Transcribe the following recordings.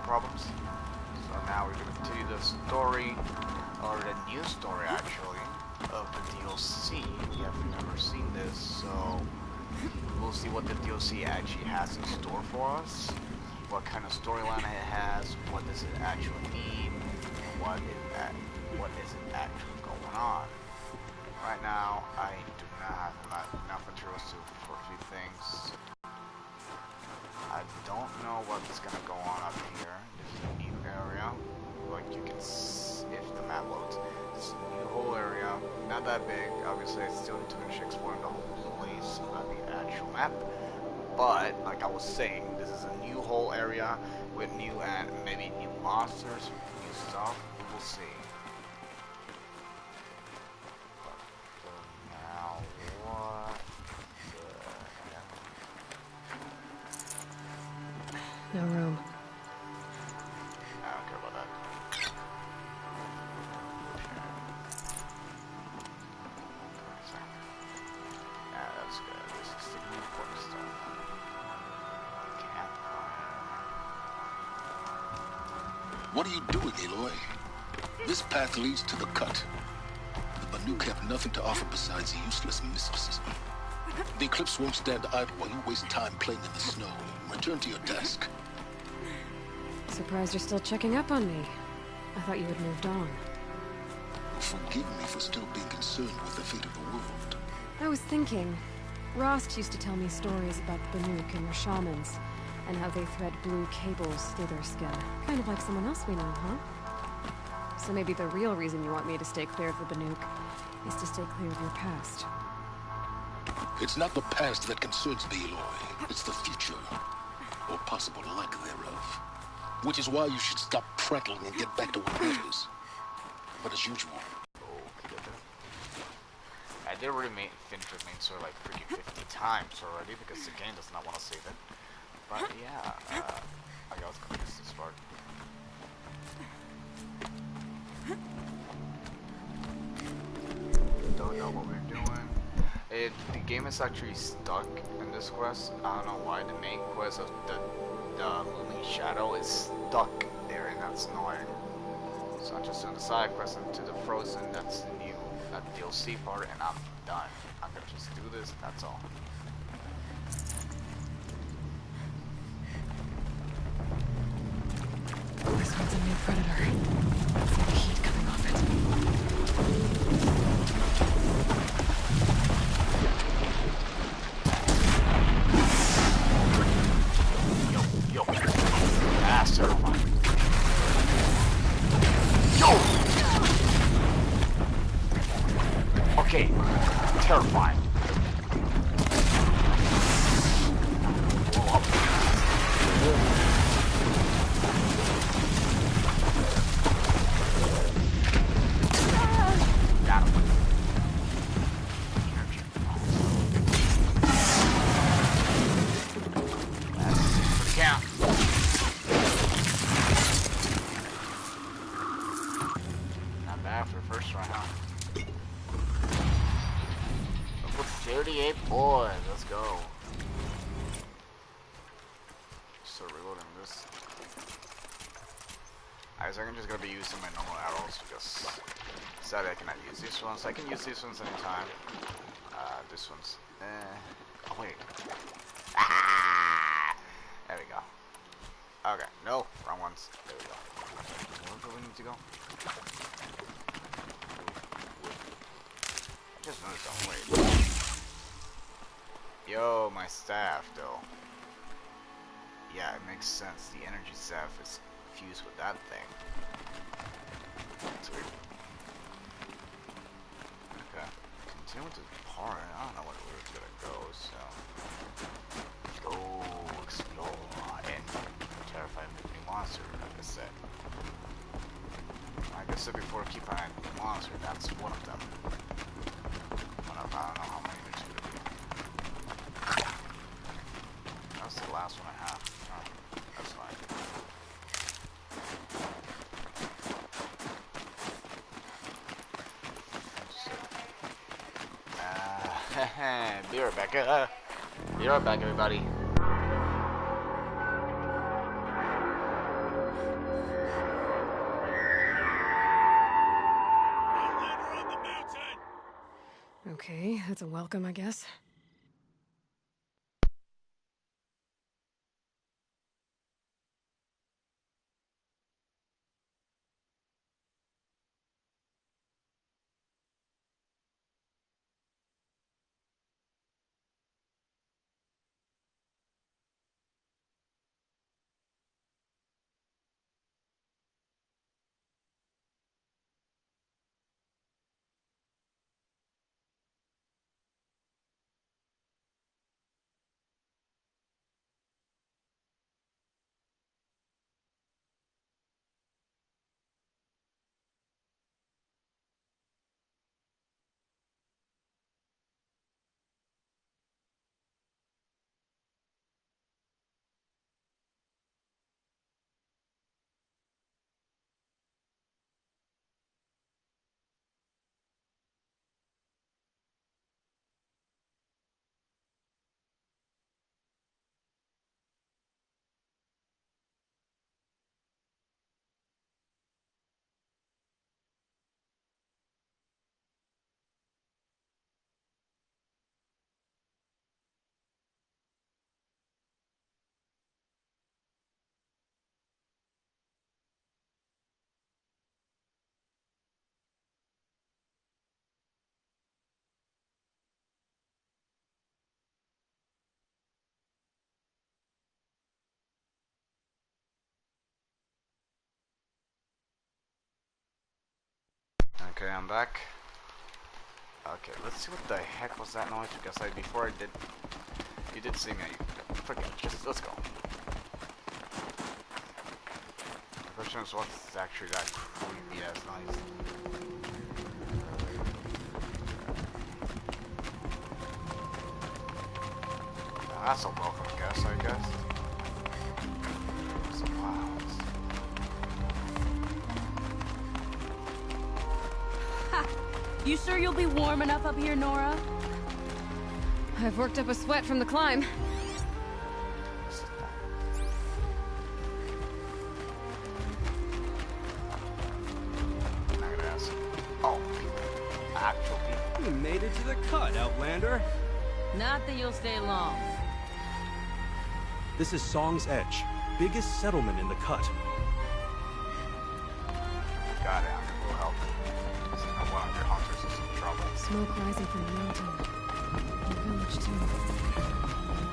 problems. So now we're going to continue the story, or the new story actually, of the DLC. We have never seen this, so we'll see what the DLC actually has in store for us. What kind of storyline it has, what does it actually mean, and what is it actually going on. Right now, I do not have enough materials for a few things. I don't know what's gonna go on up here. This is a new area. Like you can see if the map loads. This is a new whole area. Not that big. Obviously, I still need to finish exploring the whole place of the actual map. But, like I was saying, this is a new whole area with new and maybe new monsters, new stuff. We'll see. No room. I don't care about that. Yeah, that's good. This is the new important stuff. Campfire. What are you doing, Aloy? This path leads to the cut. The Banuk have nothing to offer besides useless mysticism. The Eclipse won't stand idle while you waste time playing in the snow. Return to your desk. Surprised you're still checking up on me. I thought you had moved on. Forgive me for still being concerned with the fate of the world. I was thinking, Rost used to tell me stories about the Banuk and their shamans, and how they thread blue cables through their skin. Kind of like someone else we know, huh? So maybe the real reason you want me to stay clear of the Banuk is to stay clear of your past. It's not the past that concerns me, Aloy. It's the future. Or possible lack thereof. Which is why you should stop prattling and get back to what matters. But as usual. I did already finish the main story like freaking 50 times already because the game does not want to save it. But yeah, I was gonna miss this part. Don't know what we're doing. The game is actually stuck in this quest. I don't know why. The main quest of the Looming Shadow is stuck there, and that's annoying. So I'm just doing the side quest into the Frozen. That's the new DLC part, and I'm done. I'm gonna just do this. That's all. This one's a new predator. See the heat coming off it. Yo. That's terrifying. Yo! Okay. Terrifying. Got him. Count. Not bad for the first round, huh? Level 38 boys, let's go. Still reloading this. Alright, so I'm just gonna be using my normal arrows because sadly I cannot use these ones. I can use these ones anytime. This one's oh wait. Ah! There we go. Okay, no, wrong ones. There we go. Where do we need to go? I just noticed that. Wait. Yo, my staff, though. Yeah, it makes sense. The energy staff is fused with that thing. That's weird. Okay. Continue with the part. I don't know where it's gonna go, so. Go explore and terrify the new monster, like I said. Like I said before, keep an eye on the monster. That's one of them. I don't know how many there's gonna be. That's the last one I have. Oh, that's fine. Be right back. Be right back, everybody. Okay, that's a welcome, I guess. Okay, I'm back. Okay, let's see what the heck was that noise, because before I did, you did see me. Forget it, just let's go. The question is, what's actually that creepy ass noise? That's a welcome guess, I guess. Some clouds. You sure you'll be warm enough up here, Nora? I've worked up a sweat from the climb. I'm not gonna ask. Oh, people. Actual people. You made it to the cut, Outlander. Not that you'll stay long. This is Song's Edge, biggest settlement in the cut. Got it, I'm gonna go help. One of your hunters is in trouble. Smoke rising from the mountain. And the village, too.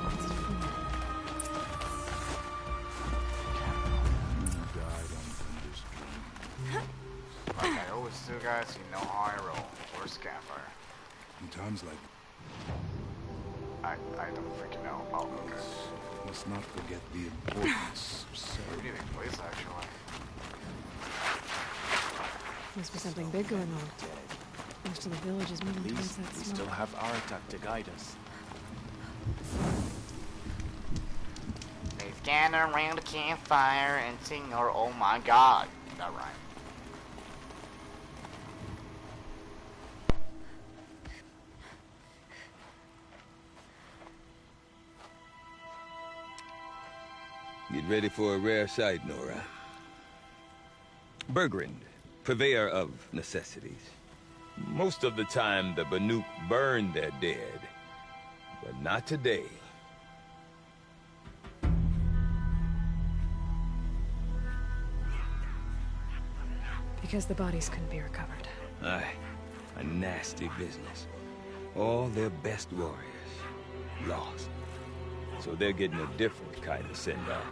What's it for? Like I always do, guys, you know how I roll. Where's Campfire? In times like I don't freaking know. Oh, okay. must not forget the importance of Pretty ceremony. big place, actually. Must be something big going on. Most of the village is moving towards that We smoke. still have Aratak to guide us. They gather around the campfire and sing our "Oh My God." That rhyme. Get ready for a rare sight, Nora. Bergrand, purveyor of necessities. Most of the time, the Banuk burn their dead, but not today. Because the bodies couldn't be recovered. Aye, a nasty business. All their best warriors lost. So they're getting a different kind of send-off.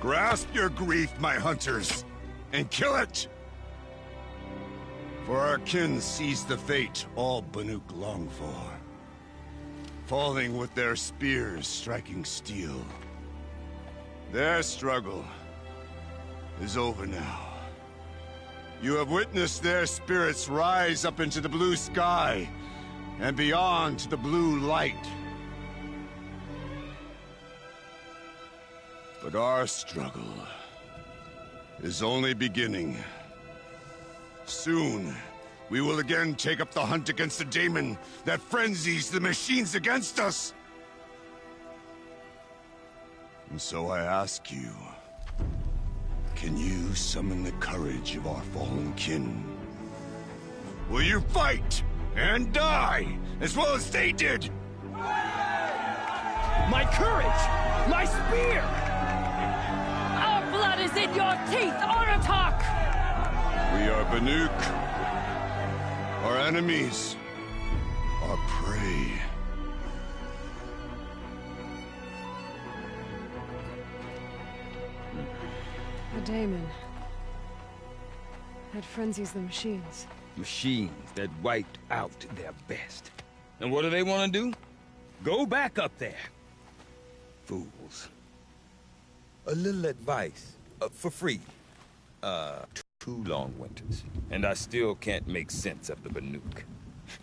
Grasp your grief, my hunters, and kill it! For our kin sees the fate all Banuk long for. Falling with their spears striking steel. Their struggle is over now. You have witnessed their spirits rise up into the blue sky and beyond to the blue light. But our struggle is only beginning. Soon, we will again take up the hunt against the daemon that frenzies the machines against us. And so I ask you, can you summon the courage of our fallen kin? Will you fight and die as well as they did? My courage! My spear! Our blood is in your teeth, Aratak! We are Banuk. Our enemies are prey. The daemon. That frenzies the machines. Machines that wiped out their best. And what do they want to do? Go back up there. Fools. A little advice, for free. 2 long winters, and I still can't make sense of the Banuk.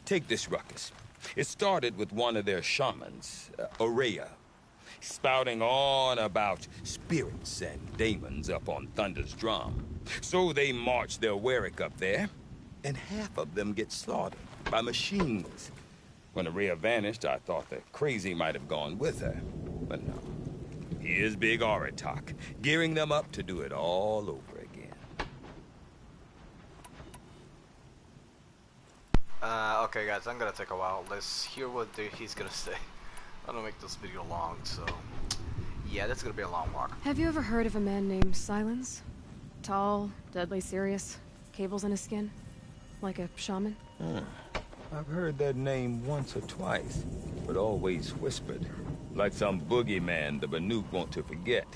Take this ruckus. It started with one of their shamans, Ourea, spouting on about spirits and daemons up on Thunder's drum. So they march their Werik up there, and half of them get slaughtered by machines. When Ourea vanished, I thought the crazy might have gone with her, but no. Here's Big Aratak, gearing them up to do it all over again. Okay guys, I'm gonna take a while. Let's hear what he's gonna say. I don't make this video long, so yeah, that's gonna be a long walk. Have you ever heard of a man named Silence? Tall, deadly serious, cables in his skin, like a shaman? I've heard that name once or twice, but always whispered, like some boogeyman the Banuk want to forget.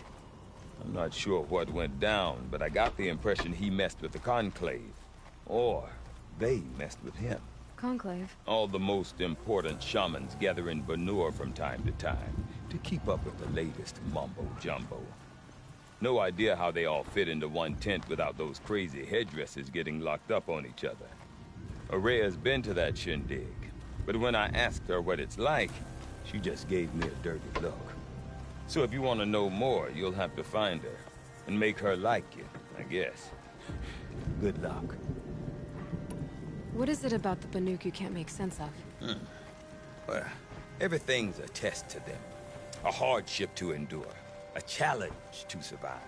I'm not sure what went down, but I got the impression he messed with the Conclave, or they messed with him. Conclave? All the most important shamans gather in Banur from time to time to keep up with the latest mumbo-jumbo. No idea how they all fit into one tent without those crazy headdresses getting locked up on each other. Ourea's been to that shindig, but when I asked her what it's like, she just gave me a dirty look. So if you want to know more, you'll have to find her and make her like you, I guess. Good luck. What is it about the Banuk you can't make sense of? Well, everything's a test to them. A hardship to endure. A challenge to survive.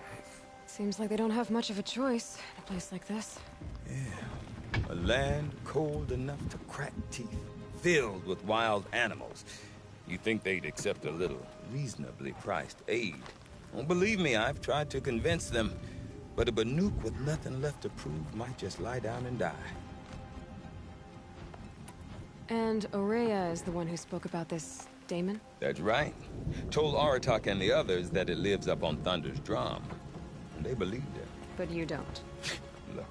Seems like they don't have much of a choice in a place like this. Yeah. A land cold enough to crack teeth. Filled with wild animals. You think they'd accept a little reasonably priced aid. Well, believe me, I've tried to convince them. But a Banuk with nothing left to prove might just lie down and die. And Ourea is the one who spoke about this daemon? That's right. Told Aratak and the others that it lives up on Thunder's drum. And they believed her. But you don't. Look,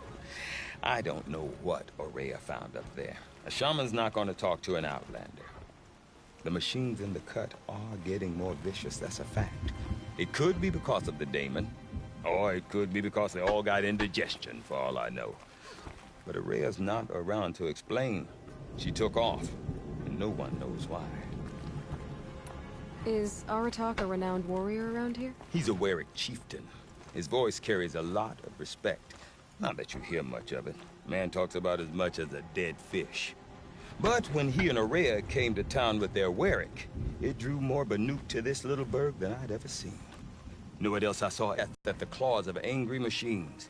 I don't know what Ourea found up there. A shaman's not going to talk to an outlander. The machines in the cut are getting more vicious, that's a fact. It could be because of the daemon, or it could be because they all got indigestion, for all I know. But Ourea's not around to explain. She took off, and no one knows why. Is Aratak a renowned warrior around here? He's a Werik chieftain. His voice carries a lot of respect. Not that you hear much of it. Man talks about as much as a dead fish. But when he and Ourea came to town with their Werik, it drew more Banuk to this little burg than I'd ever seen. Knew what else I saw at the claws of angry machines.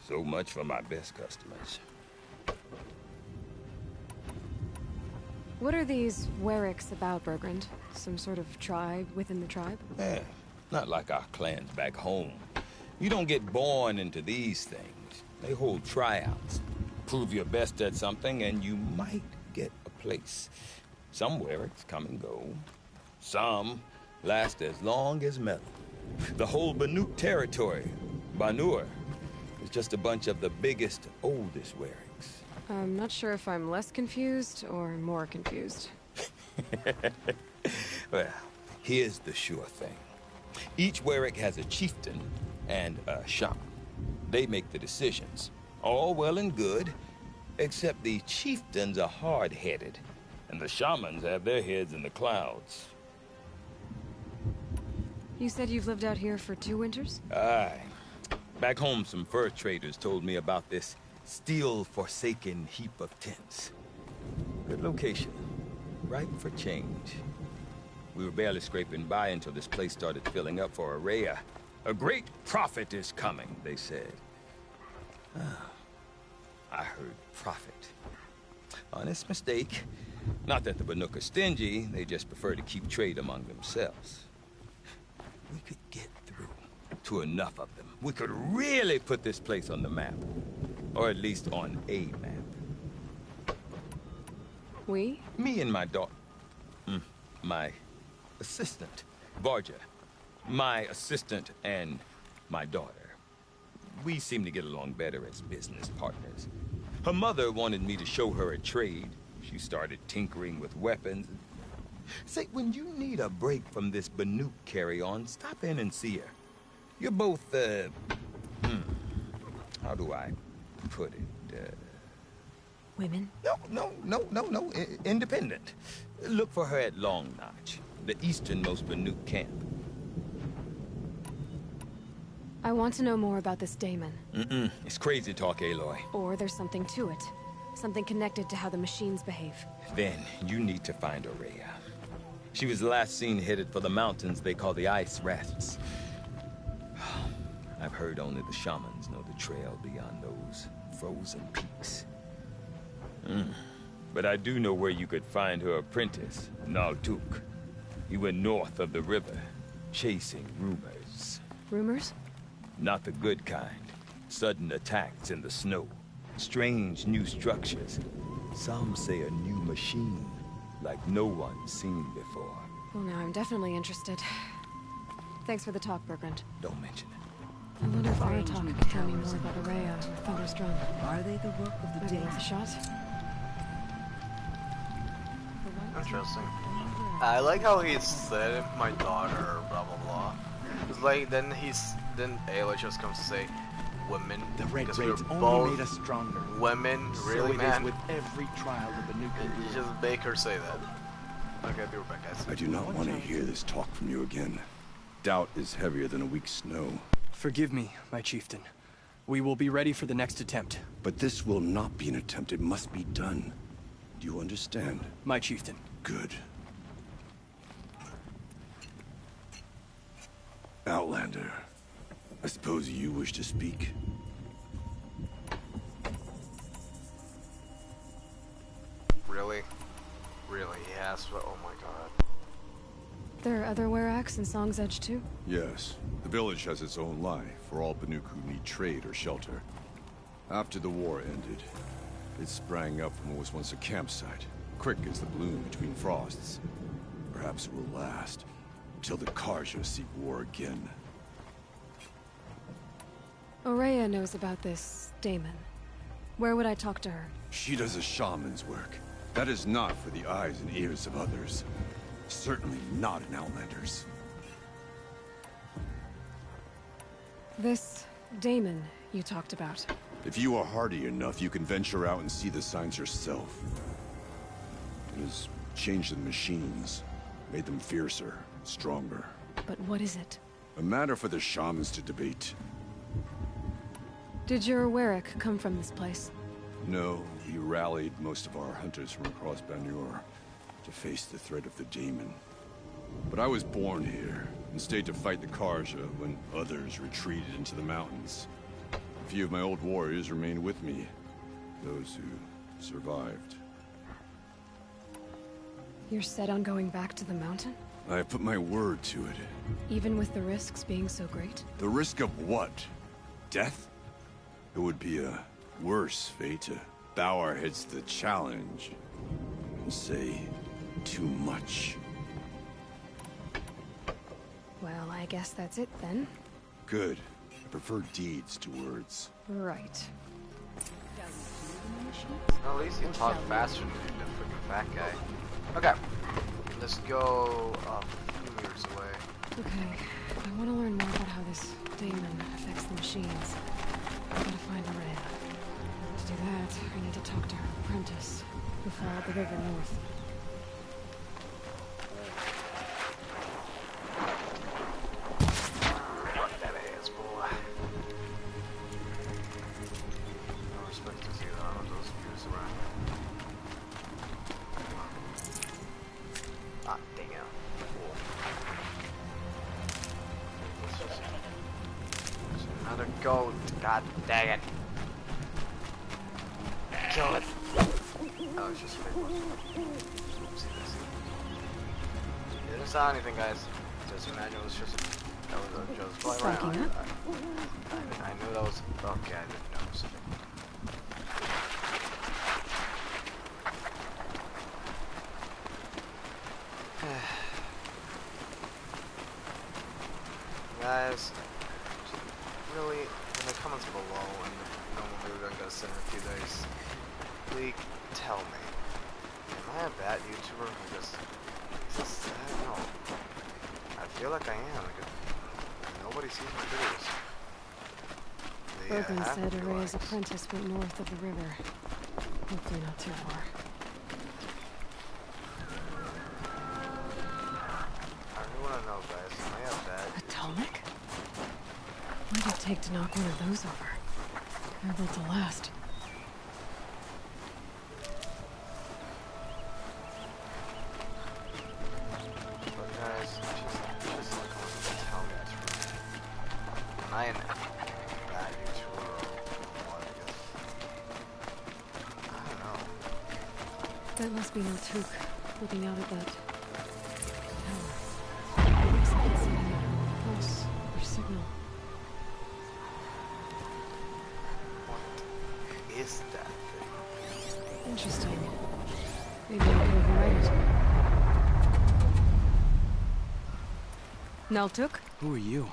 So much for my best customers. What are these Weriks about, Bergrand? Some sort of tribe within the tribe? Yeah, not like our clans back home. You don't get born into these things. They hold tryouts. Prove your best at something and you might get a place. Some Weriks come and go. Some last as long as Melon. The whole Banuk territory, Banur, is just a bunch of the biggest, oldest Werings. I'm not sure if I'm less confused or more confused. Well, here's the sure thing. Each Werik has a chieftain and a shaman. They make the decisions. All well and good, except the chieftains are hard-headed, and the shamans have their heads in the clouds. You said you've lived out here for 2 winters? Aye. Back home, some fur traders told me about this steel-forsaken heap of tents. Good location. Ripe for change. We were barely scraping by until this place started filling up for Ourea. A great prophet is coming, they said. I heard prophet. Honest mistake. Not that the Banuk are stingy, they just prefer to keep trade among themselves. We could get through to enough of them. We could really put this place on the map. Or at least on a map. We? Me and my daughter. My assistant, Varja. My assistant and my daughter. We seem to get along better as business partners. Her mother wanted me to show her a trade. She started tinkering with weapons. Say, when you need a break from this Banuk carry-on, stop in and see her. You're both, how do I put it? Women? No. Independent. Look for her at Long Notch, the easternmost Banuk camp. I want to know more about this Daemon. It's crazy talk, Aloy. Or there's something to it. Something connected to how the machines behave. Then you need to find Ourea. She was last seen headed for the mountains they call the Ice Rasts. I've heard only the shamans know the trail beyond those frozen peaks. But I do know where you could find her apprentice, Nalduk. He went north of the river, chasing rumors. Rumors? Not the good kind. Sudden attacks in the snow. Strange new structures. Some say a new machine, like no one's seen before. Well, now I'm definitely interested. Thanks for the talk, Bergrand. Don't mention it. I wonder if Aratak could tell me more about Ourea or Thunder's Drum. Are they the work of the Maybe Daemon? worth a shot? Interesting. I like how he said my daughter, blah blah blah. It's like then Aloy just comes to say, women. The Red because Raids we're only both made us stronger. women. Really, so it man? is with every trial the Banuk You endure. just make her say that. Okay, be right back, guys. I do not want to hear this talk from you again. Doubt is heavier than a week's snow. Forgive me, my chieftain. We will be ready for the next attempt. But this will not be an attempt. It must be done. Do you understand? My chieftain. Good. Outlander, I suppose you wish to speak? Really? Really? Yes, but oh my god. There are other Weraks in Song's Edge too? Yes. The village has its own life for all Banuk who need trade or shelter. After the war ended, it sprang up from what was once a campsite, quick as the bloom between frosts. Perhaps it will last, until the Karja seek war again. Ourea knows about this Daemon. Where would I talk to her? She does a shaman's work. That is not for the eyes and ears of others. Certainly not an Outlander's. This Daemon you talked about. If you are hardy enough, you can venture out and see the signs yourself. It has changed the machines, made them fiercer, stronger. But what is it? A matter for the shamans to debate. Did your Werik come from this place? No, we rallied most of our hunters from across Banur to face the threat of the Daemon. But I was born here and stayed to fight the Karja when others retreated into the mountains. A few of my old warriors remained with me, those who survived. You're set on going back to the mountain? I have put my word to it. Even with the risks being so great? The risk of what? Death? It would be a worse fate to bow our heads to the challenge and say too much. Well, I guess that's it then. Good. I prefer deeds to words. Right. At least you talk faster than the freaking fat guy. Okay, let's go a few meters away. Okay, I want to learn more about how this daemon affects the machines. I gotta find Ourea. To do that, I need to talk to her apprentice, who followed the river north. Fuck that ass, boy. No respect to see none of those views around. Ah, dang it. Cool. There's another goat. God dang it. Kill it. Oh, it's just a big one. Oopsie daisy. Didn't saw anything, guys. Just imagine it was just that was a just flying around. Backing up? I knew that was okay. I didn't notice it. Guys, really, in the comments below, and maybe we're gonna send in a few days, please tell me, am I a bad YouTuber? Because I don't know. I feel like I am. Because nobody sees my videos. Bergman said Ourea's apprentice went north of the river. Hopefully not too far. I really want to know, guys. Am I a bad? Atomic? What did it take to knock one of those over? They're built to last. But guys, just like tell me the truth. Am I an bad YouTuber or what? I don't know. That must be Naltuk, looking out at that tower. Looks like it's a pulse or signal. What is that thing? Interesting. Maybe I could override it. Naltuk? Who are you?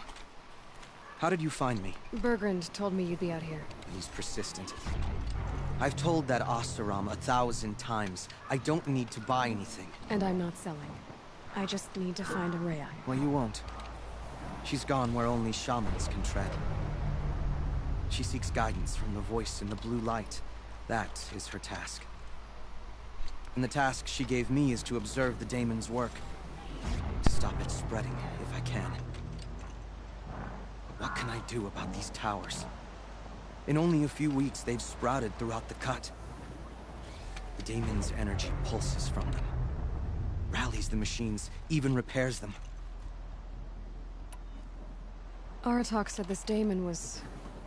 How did you find me? Bergrand told me you'd be out here. He's persistent. I've told that Oseram 1,000 times. I don't need to buy anything. And I'm not selling. I just need to find Ourea. Well, you won't. She's gone where only shamans can tread. She seeks guidance from the voice in the blue light. That is her task. And the task she gave me is to observe the daemon's work. To stop it spreading, if I can. But what can I do about these towers? In only a few weeks, they've sprouted throughout the cut. The daemon's energy pulses from them. Rallies the machines, even repairs them. Aratak said this daemon was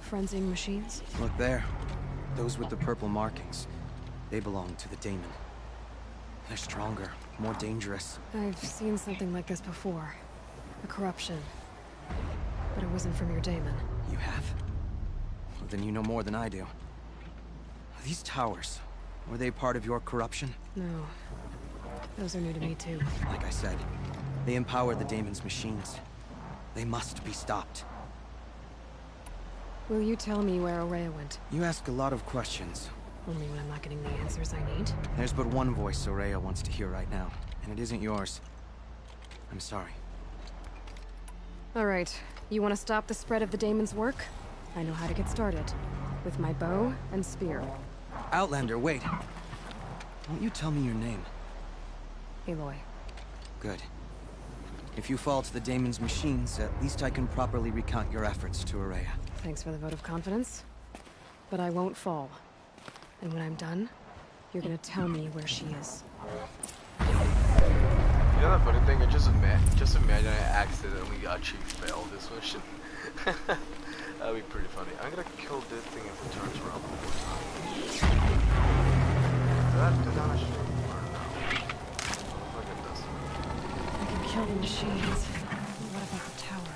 frenzying machines. Look there. Those with the purple markings. They belong to the daemon. They're stronger, more dangerous. I've seen something like this before. A corruption. But it wasn't from your daemon. You have? Well, then you know more than I do. These towers, were they part of your corruption? No. Those are new to me too. Like I said, they empower the daemon's machines. They must be stopped. Will you tell me where Ourea went? You ask a lot of questions. Only when I'm not getting the answers I need. There's but one voice Ourea wants to hear right now, and it isn't yours. I'm sorry. Alright, you want to stop the spread of the daemon's work? I know how to get started. With my bow and spear. Outlander, wait. Won't you tell me your name? Aloy. Good. If you fall to the daemon's machines, at least I can properly recount your efforts to Ourea. Thanks for the vote of confidence. But I won't fall. And when I'm done, you're gonna tell me where she is. You know the funny thing? Just imagine I accidentally actually failed this mission. That'd be pretty funny. I'm gonna kill this thing if it turns around one more time. Did that actually? Or no? Look at this. I can kill the machines. What about the tower?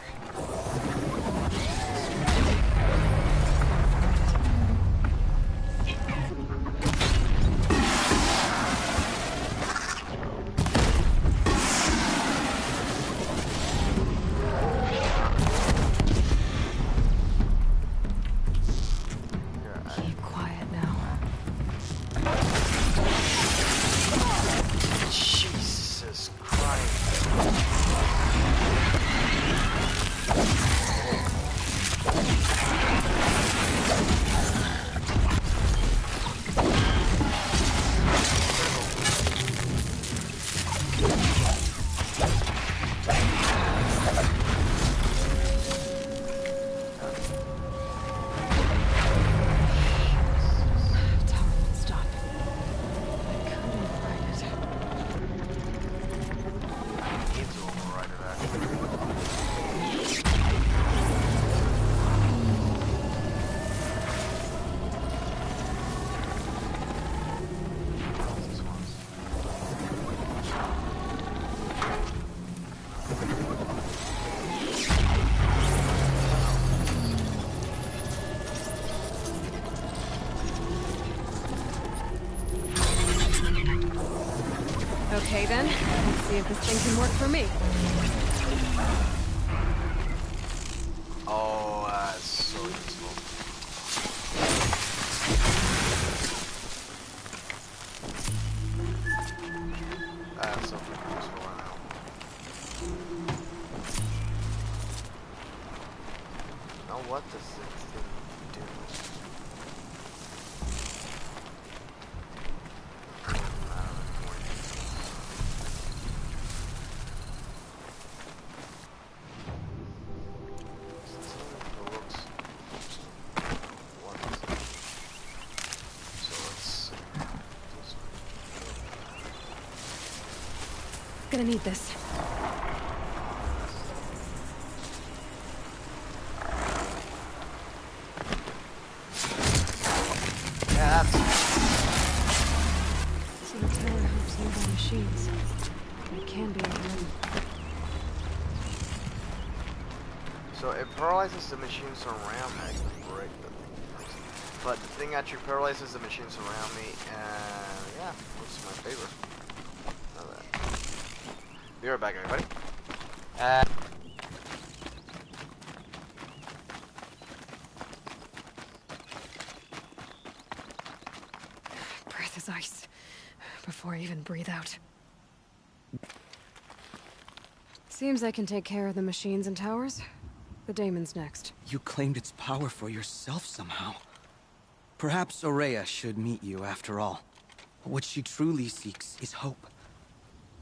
Okay then, let's see if this thing can work for me. Oh, that's so useful. That's so freaking useful right now. Now what does this thing do? Gonna need this. Yeah, that's So the tower helps nearby machines. It can be overridden. so it paralyzes the machines around me. I can break the thing. But the thing actually paralyzes the machines around me, and yeah, works in my favor. Know that. Be right back, everybody. Breath is ice. Before I even breathe out. Seems I can take care of the machines and towers. The daemon's next. You claimed its power for yourself somehow. Perhaps Ourea should meet you after all. What she truly seeks is hope.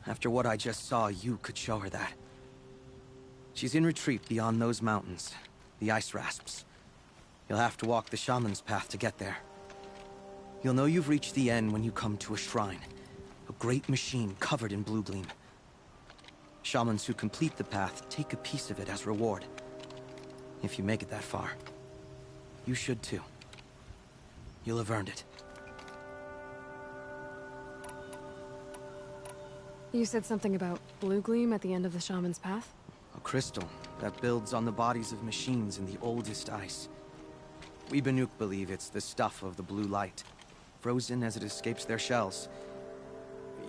After what I just saw, you could show her that. She's in retreat beyond those mountains, the ice rasps. You'll have to walk the shaman's path to get there. You'll know you've reached the end when you come to a shrine. A great machine covered in blue gleam. Shamans who complete the path take a piece of it as reward. If you make it that far, you should too. You'll have earned it. You said something about blue gleam at the end of the shaman's path? A crystal that builds on the bodies of machines in the oldest ice. We Banuk believe it's the stuff of the blue light, frozen as it escapes their shells.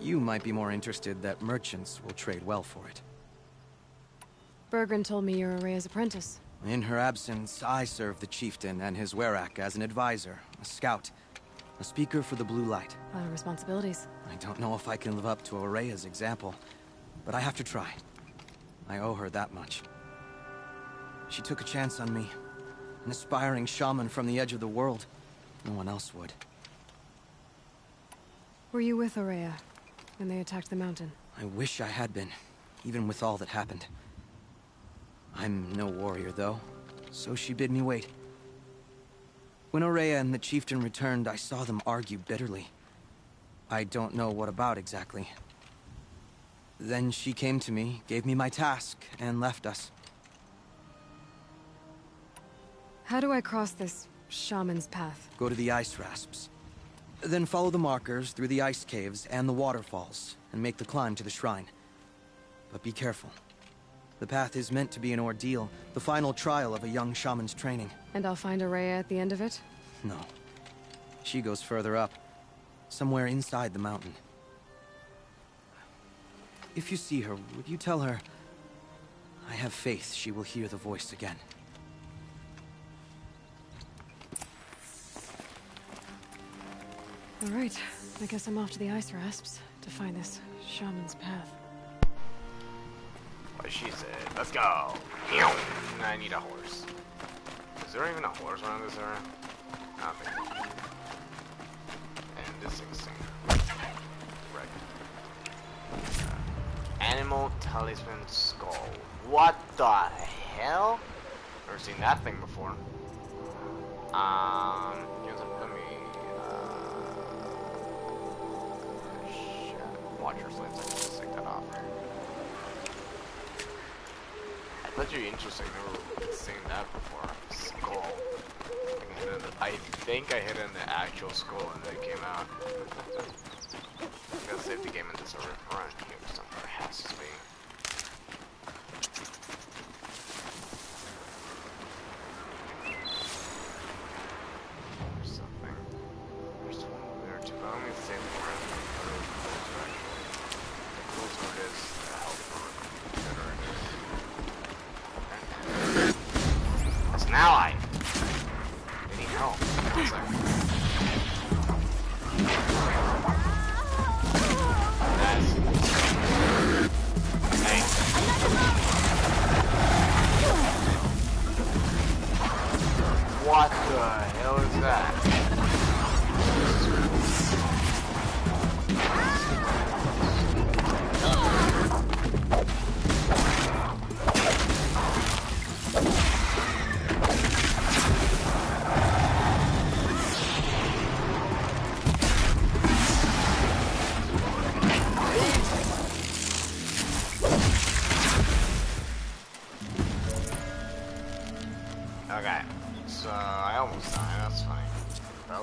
You might be more interested that merchants will trade well for it. Bergren told me you're Ourea's apprentice. In her absence, I serve the chieftain and his werak as an advisor, a scout, a speaker for the blue light. A lot of responsibilities. I don't know if I can live up to Ourea's example, but I have to try. I owe her that much. She took a chance on me, an aspiring shaman from the edge of the world. No one else would. Were you with Ourea when they attacked the mountain? I wish I had been, even with all that happened. I'm no warrior, though, so she bid me wait. When Ourea and the chieftain returned, I saw them argue bitterly. I don't know what about exactly. Then she came to me, gave me my task, and left us. How do I cross this shaman's path? Go to the ice rasps. Then follow the markers through the ice caves and the waterfalls, and make the climb to the shrine. But be careful. The path is meant to be an ordeal, the final trial of a young shaman's training. And I'll find Ourea at the end of it? No. She goes further up, somewhere inside the mountain. If you see her, would you tell her... I have faith she will hear the voice again. All right, I guess I'm off to the ice rasps to find this shaman's path. What she said. Let's go. I need a horse. Is there even a horse around this area? Nothing. And this thing's wrecked. Animal talisman skull. What the hell? Never seen that thing before. Here's a, let me. Shit. Watch your slides. I just take that off. That's really interesting. Never seen that before. Skull. I think I hit in the actual skull and it came out. I'm gonna save the game in this run here somewhere. It has to be. There's something. There's one there too. But I'm gonna save the run.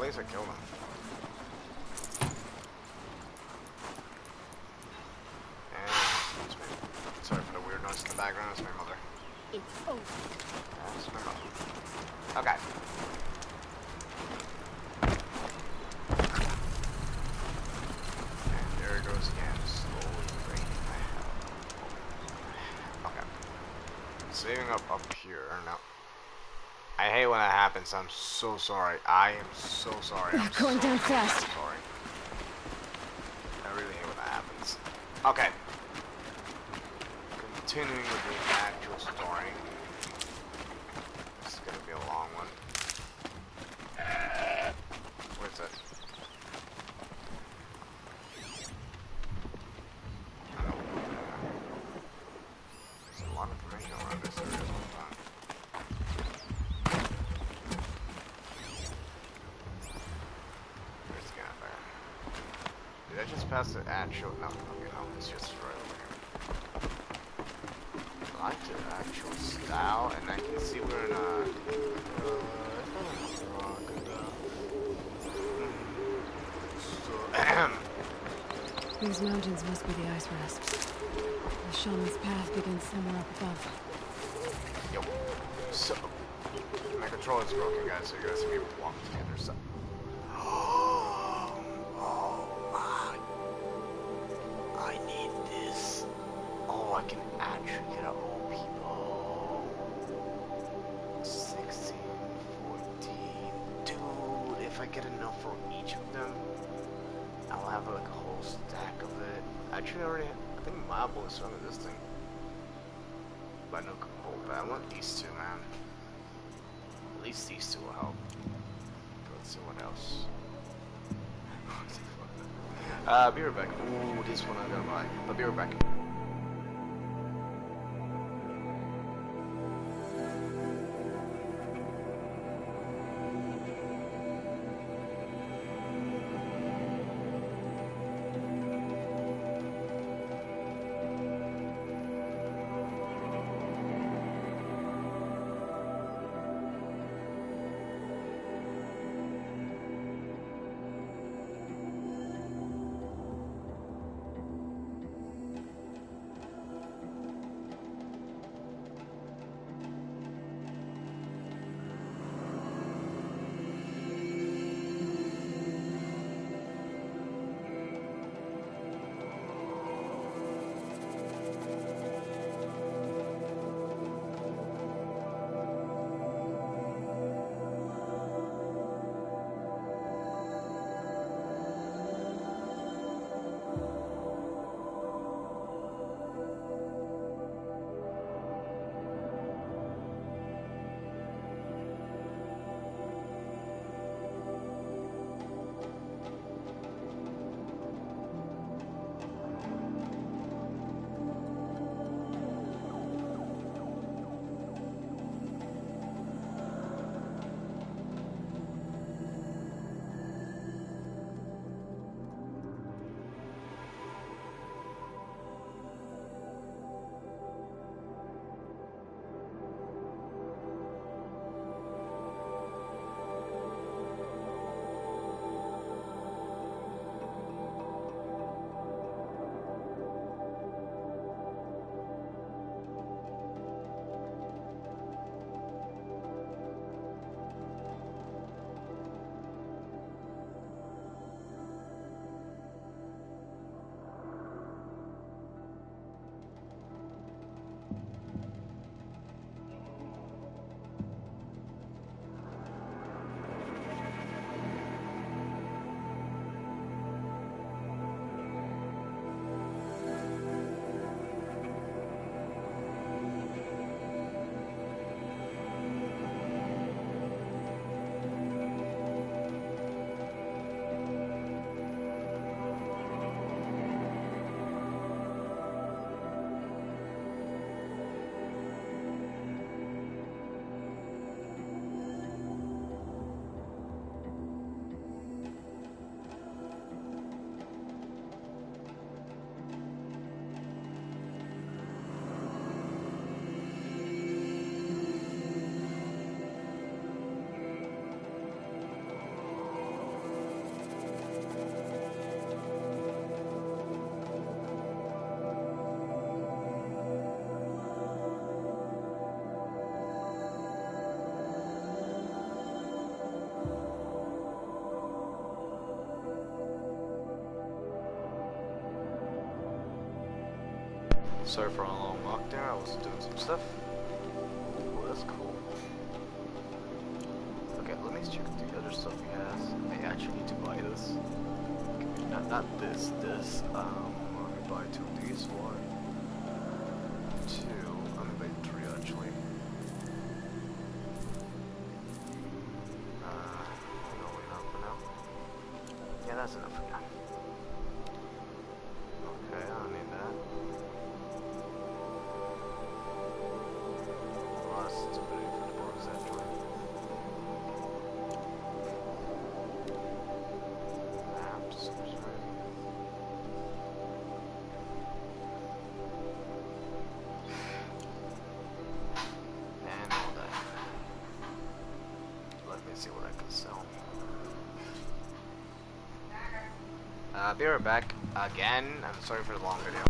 least I killed him. And it's me. Sorry for the weird noise in the background. It's my mother. It's over. That's my mother. Okay. And there it goes again. Slowly raining my hell. Okay. Saving up here. No. I hate when that happens. I'm so sorry. I am so sorry. I'm Going down fast. So sorry. I really hate when that happens. Okay. Continuing with the actual story. This is gonna be a long one. Where's it? I don't know. There's a lot of information around this area all the time. Where's the guy there? Did I just pass the actual? No, okay, no, it's just right over here. I like the actual style, and I can see we're in a. These mountains must be the ice rest. The shaman's path begins somewhere up above. Yo. So, my controller's broken, guys, so you guys will be able to walk together. So. I need this. Oh, I can actually get old people. 16, 14. Dude, if I get enough for each of them, I'll have like a whole stack of it. Actually, I think Marble is one of this thing. But no gold. But I want these two, man. At least these two will help. Let's see what else. Be right back. Ooh, this one I'm gonna buy. I'll be right back. Sorry for a long walk there, I was doing some stuff. Ooh, that's cool. Okay, let me check the other stuff he has. I actually need to buy this. Not this, let me buy two of these. One, two, let me buy three actually. No, enough for now. Yeah, that's enough for now. Okay, I don't need that. Lost stability for the boards actually. And all that. Let me see what I can sell. Be right back again. I'm sorry for the long video.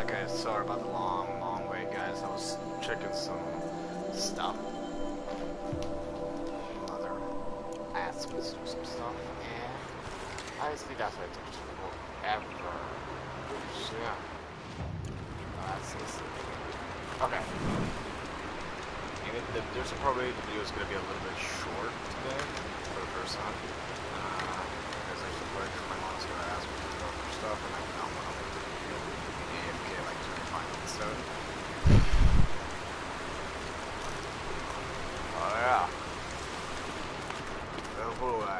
Okay, sorry about the long wait, guys. I was checking some stuff. Mother asked me to do some stuff, and honestly, that's what it took forever. So yeah, that's this. Okay. And there's probably the video is gonna be a little bit short today for the first time. Because there's a part my mom's gonna ask me to do other stuff, and I don't want to AFK like 25 minutes so. Oh yeah. Oh boy.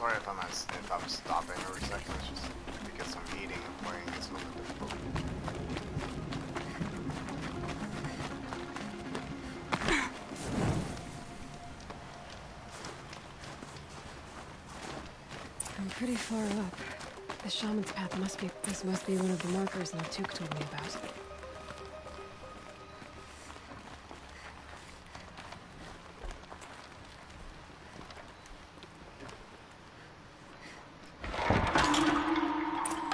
sorry if I'm stopping every second. It's just because I'm eating and playing. It's a little bit difficult. I'm pretty far up. The shaman's path must be... This must be one of the markers Latuk told me about.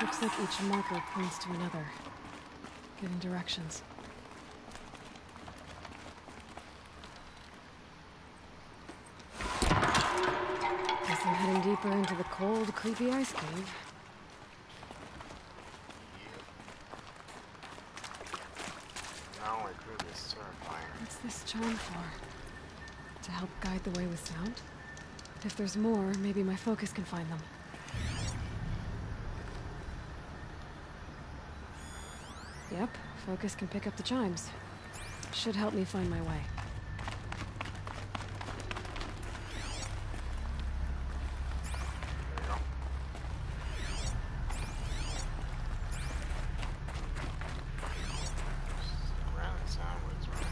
Looks like each marker points to another, giving directions. Guess I'm heading deeper into the cold, creepy ice cave. Not only creepy, it's terrifying. What's this charm for? To help guide the way with sound? If there's more, maybe my focus can find them. Yep, focus can pick up the chimes. Should help me find my way. There you go. Just random sound waves right here.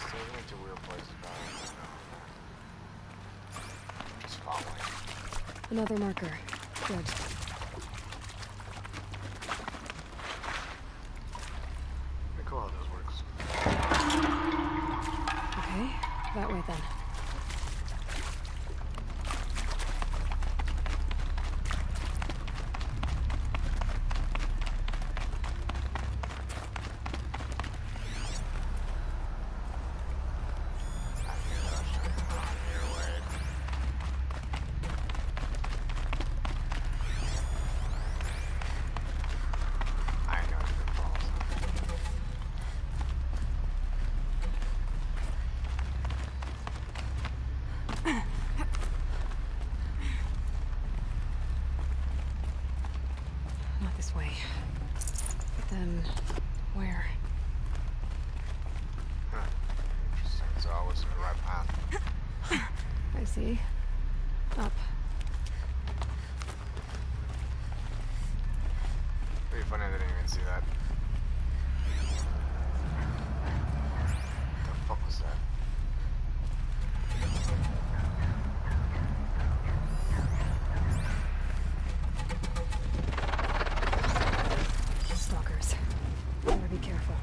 Still into weird places, but I don't know. Just following. Another marker. Good. Pretty cool how this works. Okay, that way then. I knew that was trying to run here, wait. I know it's been false. Not this way. But then, where? Huh. Interesting. So I was in the right path. I see. Up. Pretty funny I didn't even see that. The fuck was that? Stalkers. Better be careful.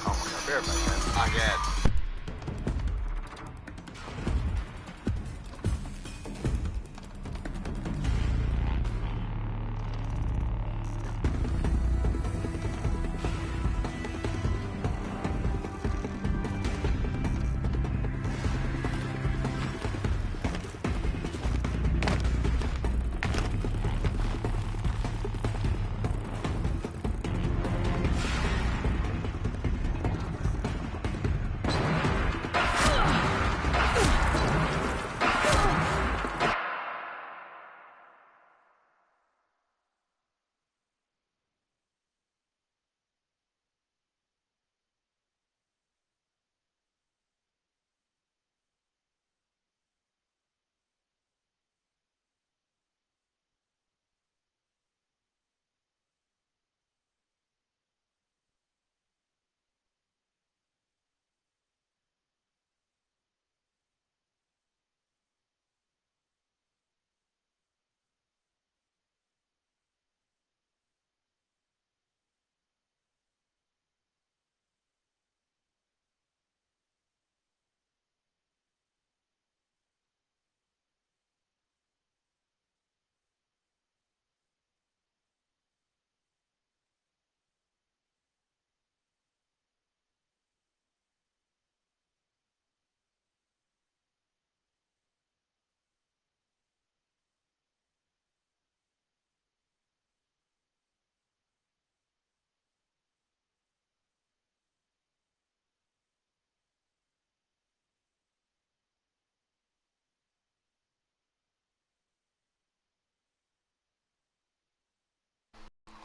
Oh my god, bear back there. Not yet.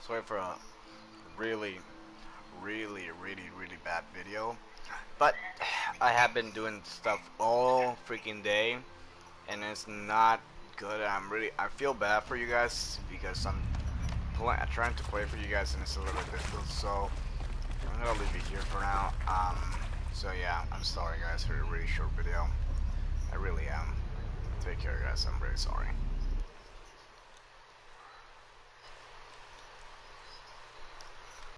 sorry for a really bad video, but I have been doing stuff all freaking day, and it's not good. I feel bad for you guys because I'm trying to play for you guys, and it's a little bit difficult. So I'm gonna leave it here for now. So yeah, I'm sorry guys for a really short video. I really am. Take care, guys. I'm very sorry.